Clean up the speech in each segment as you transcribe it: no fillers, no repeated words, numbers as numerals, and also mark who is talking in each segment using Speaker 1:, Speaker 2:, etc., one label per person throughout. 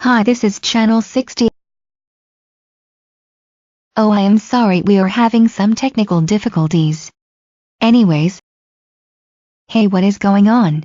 Speaker 1: Hi, this is channel 60. Oh, I am sorry, we are having some technical difficulties. Anyways. Hey, what is going on?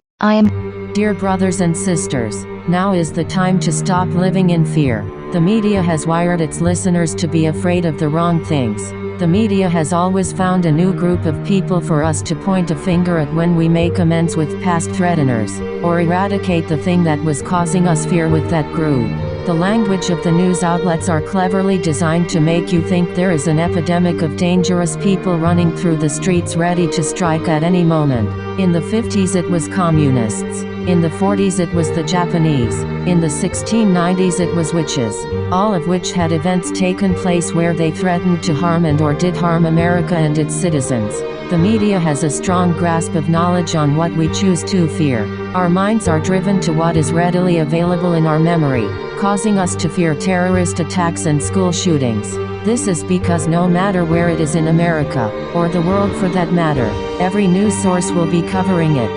Speaker 2: Dear brothers and sisters, now is the time to stop living in fear. The media has wired its listeners to be afraid of the wrong things. The media has always found a new group of people for us to point a finger at when we make amends with past threateners, or eradicate the thing that was causing us fear with that group. The language of the news outlets are cleverly designed to make you think there is an epidemic of dangerous people running through the streets ready to strike at any moment. In the 50s it was communists. In the 40s it was the Japanese. In the 1690s it was witches. All of which had events taken place where they threatened to harm and or did harm America and its citizens. The media has a strong grasp of knowledge on what we choose to fear. Our minds are driven to what is readily available in our memory, causing us to fear terrorist attacks and school shootings. This is because no matter where it is in America, or the world for that matter, every news source will be covering it.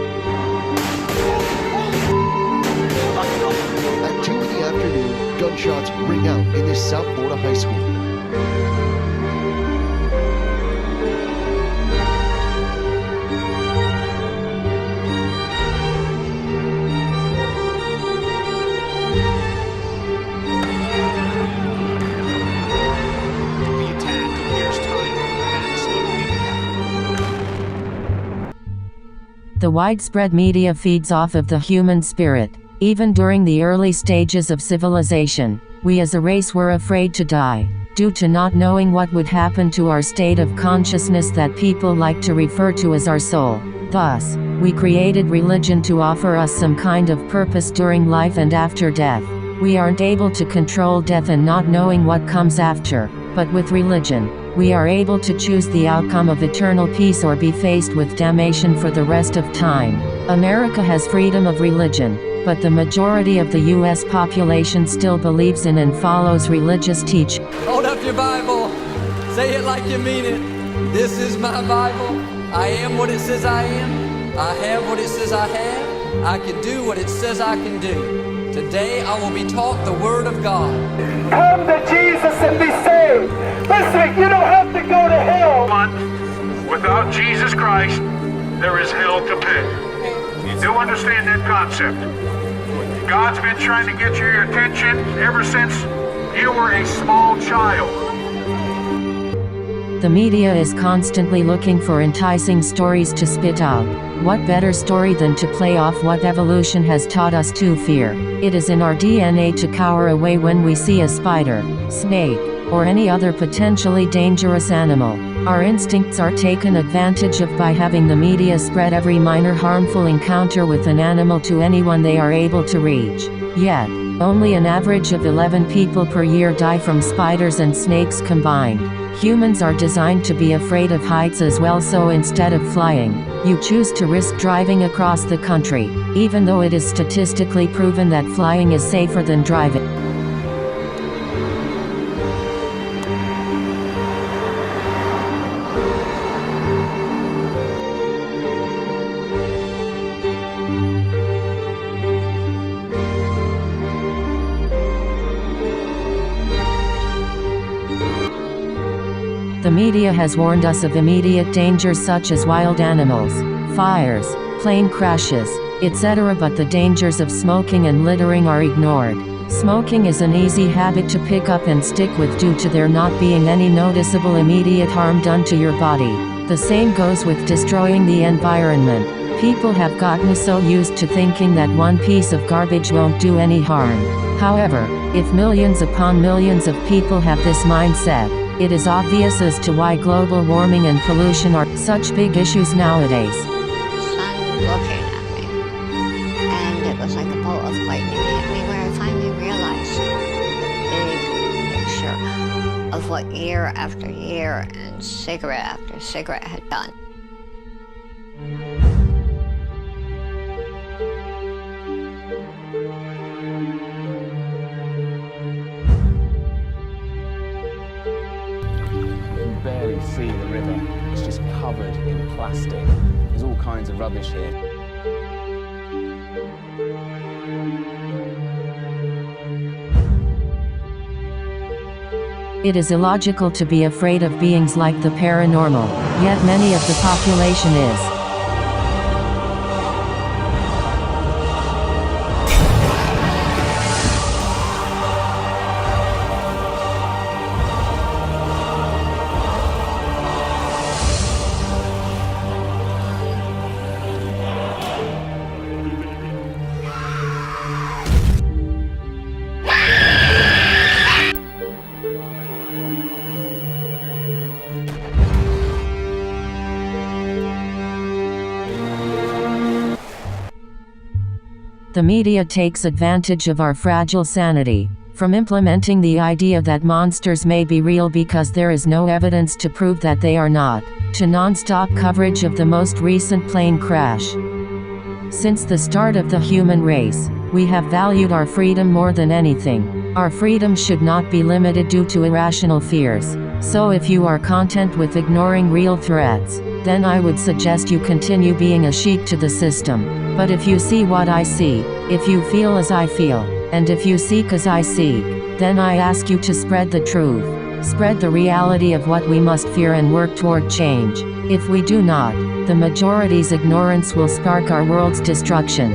Speaker 3: At 2 in the afternoon, gunshots ring out in this South Florida high school.
Speaker 2: The widespread media feeds off of the human spirit. Even during the early stages of civilization, we as a race were afraid to die, due to not knowing what would happen to our state of consciousness that people like to refer to as our soul. Thus, we created religion to offer us some kind of purpose during life and after death. We aren't able to control death and not knowing what comes after, but with religion, we are able to choose the outcome of eternal peace or be faced with damnation for the rest of time. America has freedom of religion, but the majority of the U.S. population still believes in and follows religious teaching.
Speaker 4: Hold up your Bible. Say it like you mean it. This is my Bible. I am what it says I am. I have what it says I have. I can do what it says I can do. Today I will be taught the Word of God.
Speaker 5: Come to Jesus and be saved. Listen, you don't have to go to hell.
Speaker 6: Without Jesus Christ, there is hell to pay. You do understand that concept? God's been trying to get your attention ever since you were a small child.
Speaker 2: The media is constantly looking for enticing stories to spit out. What better story than to play off what evolution has taught us to fear? It is in our DNA to cower away when we see a spider, snake, or any other potentially dangerous animal. Our instincts are taken advantage of by having the media spread every minor harmful encounter with an animal to anyone they are able to reach. Yet, only an average of 11 people per year die from spiders and snakes combined. Humans are designed to be afraid of heights as well, so instead of flying, you choose to risk driving across the country, even though it is statistically proven that flying is safer than driving. The media has warned us of immediate dangers such as wild animals, fires, plane crashes, etc., but the dangers of smoking and littering are ignored. Smoking is an easy habit to pick up and stick with due to there not being any noticeable immediate harm done to your body. The same goes with destroying the environment. People have gotten so used to thinking that one piece of garbage won't do any harm. However, if millions upon millions of people have this mindset, it is obvious as to why global warming and pollution are such big issues nowadays.
Speaker 7: Sun looking at me, and it was like a bolt of lightning hit me where I finally realized the big picture of what year after year and cigarette after cigarette had done.
Speaker 8: Barely see the river. It's just covered in plastic. There's all kinds of rubbish here.
Speaker 2: It is illogical to be afraid of beings like the paranormal, yet many of the population is. The media takes advantage of our fragile sanity, from implementing the idea that monsters may be real because there is no evidence to prove that they are not, to non-stop coverage of the most recent plane crash. Since the start of the human race, we have valued our freedom more than anything. Our freedom should not be limited due to irrational fears. So if you are content with ignoring real threats, then I would suggest you continue being a sheep to the system. But if you see what I see, if you feel as I feel, and if you seek as I seek, then I ask you to spread the truth. Spread the reality of what we must fear and work toward change. If we do not, the majority's ignorance will spark our world's destruction.